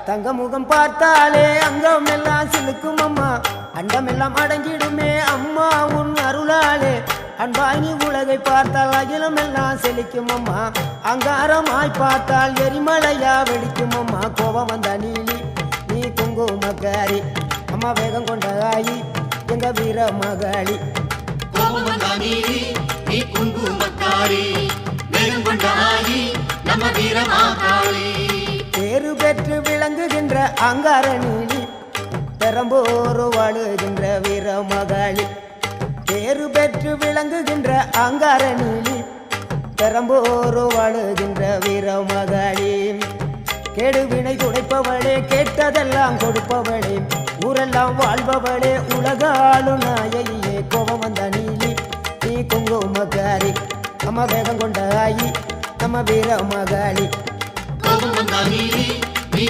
தங்க முகம் பார்த்தாலே அங்கம் எல்லாம் சிலுக்கும் அம்மா, அண்டமெல்லாம் அடங்கிடுமே அம்மா உன் அருளாலே. அன்பாங்கி உலகை பார்த்தால் அகிலம் எல்லாம் செழிக்கும் அம்மா, அங்காரமாய் பார்த்தால் எரிமலையா வெடிக்கும் அம்மா. கோபம் வந்த நீலி நீ குங்குமக்காரி அம்மா, வேகம் கொண்ட ஆயி எங்க வீர மகாளி. கோபம் வந்த நீலி நீ குங்குமக்காரி, வேகம் கொண்ட ஆயி நம்ம வீர மகாளி. பேரு பெற்று விளங்குகின்ற அங்கார நீலி, பெரம்போரு வாழுகின்ற வீர மகாளி. பேரு பெற்று விளங்குகின்ற அங்கார நீலி, பெரம்போரு வாழுகின்ற வீர மகாளி. கேடுவினை துடைப்பவளே, கேட்டதெல்லாம் கொடுப்பவளே, ஊரெல்லாம் வாழ்பவளே, உலகாளு நாயகியே. கோபம் வந்த நீலி நீ குங்குமக்காரி அம்மா, வேகம் கொண்ட ஆயி நம்ம வீர மகாளி. கோபம் வந்த நீலி நீ